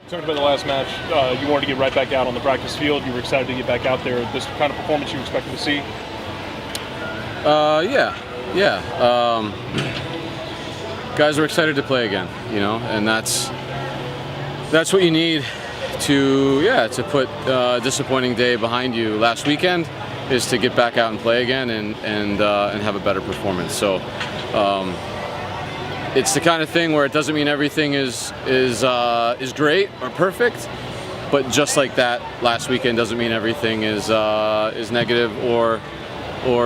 Talked about the last match. You wanted to get right back out on the practice field. You were excited to get back out there. This kind of performance you expected to see? Yeah. Guys are excited to play again, and that's what you need to put a disappointing day behind you last weekend, is to get back out and play again and have a better performance. So it's the kind of thing where it doesn't mean everything is great or perfect, but just like that, last weekend doesn't mean everything is negative or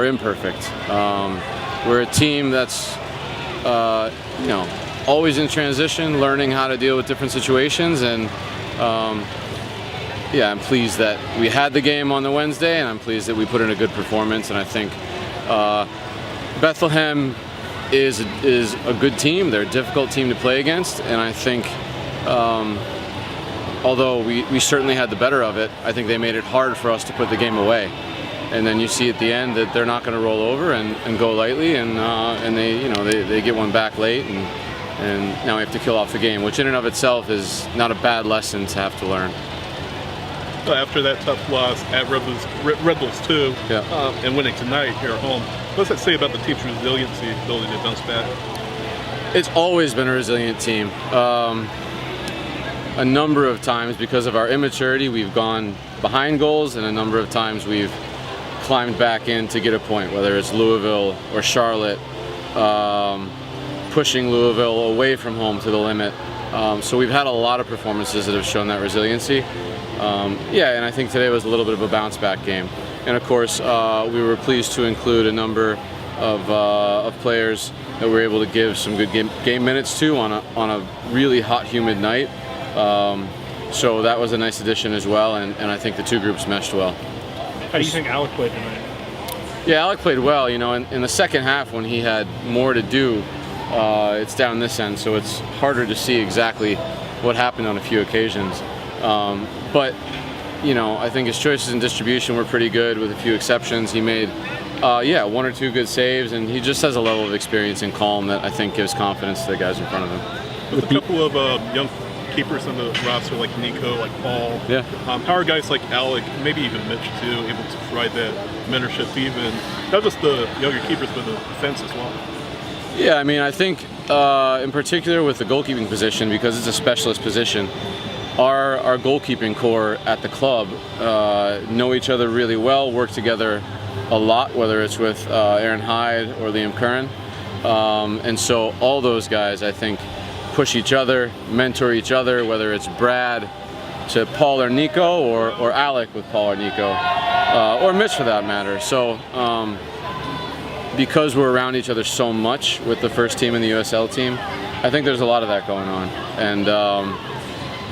imperfect. We're a team that's always in transition, learning how to deal with different situations, and I'm pleased that we had the game on the Wednesday, and I'm pleased that we put in a good performance. And I think Bethlehem is a good team. They're a difficult team to play against, and I think although we certainly had the better of it, I think they made it hard for us to put the game away. And then you see at the end that they're not going to roll over and go lightly, and they get one back late, and now we have to kill off the game, which in and of itself is not a bad lesson to have to learn. After that tough loss at Red Bulls 2, and winning tonight here at home, what's that say about the team's resiliency, ability to bounce back? It's always been a resilient team. A number of times, because of our immaturity, we've gone behind goals, and a number of times we've climbed back in to get a point, whether it's Louisville or Charlotte, pushing Louisville away from home to the limit. So we've had a lot of performances that have shown that resiliency. And I think today was a little bit of a bounce back game. And of course, we were pleased to include a number of players that we're able to give some good game minutes to on a really hot, humid night. So that was a nice addition as well, and I think the two groups meshed well. How do you think Alec played tonight? Yeah, Alec played well. In the second half, when he had more to do, it's down this end, so it's harder to see exactly what happened on a few occasions. But I think his choices in distribution were pretty good, with a few exceptions. He made, one or two good saves, and he just has a level of experience and calm that I think gives confidence to the guys in front of him. There's a couple of young keepers on the roster, like Nico, like Paul. Yeah. How are guys like Alec, maybe even Mitch too, able to provide that mentorship, even not just the younger keepers, but the defense as well? Yeah, I think in particular with the goalkeeping position, because it's a specialist position, our goalkeeping core at the club know each other really well, work together a lot, whether it's with Aaron Hyde or Liam Curran. And so all those guys, I think, push each other, mentor each other, whether it's Brad to Paul or Nico, or Alec with Paul or Nico, or Mitch for that matter. So because we're around each other so much with the first team and the USL team, I think there's a lot of that going on.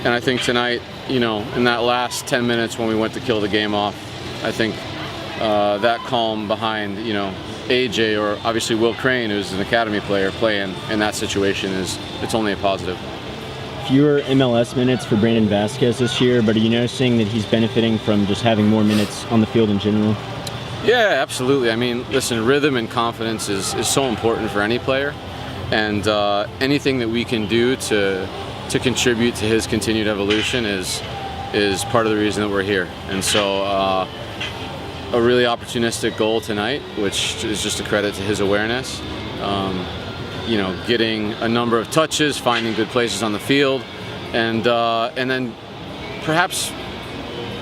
And I think tonight, in that last 10 minutes when we went to kill the game off, I think that calm behind, AJ or obviously Will Crane, who's an academy player, playing in that situation it's only a positive. Fewer MLS minutes for Brandon Vasquez this year, but are you noticing that he's benefiting from just having more minutes on the field in general? Yeah, absolutely. Listen, rhythm and confidence is so important for any player, and anything that we can do to contribute to his continued evolution is part of the reason that we're here. And so a really opportunistic goal tonight, which is just a credit to his awareness. Getting a number of touches, finding good places on the field, and then perhaps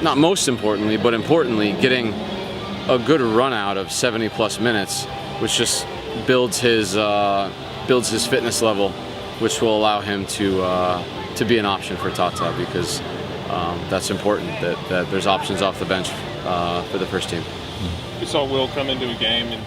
not most importantly, but importantly, getting a good run out of 70+ minutes, which just builds his fitness level, which will allow him to be an option for Tata, because that's important that there's options off the bench for the first team. We saw Will come into a game and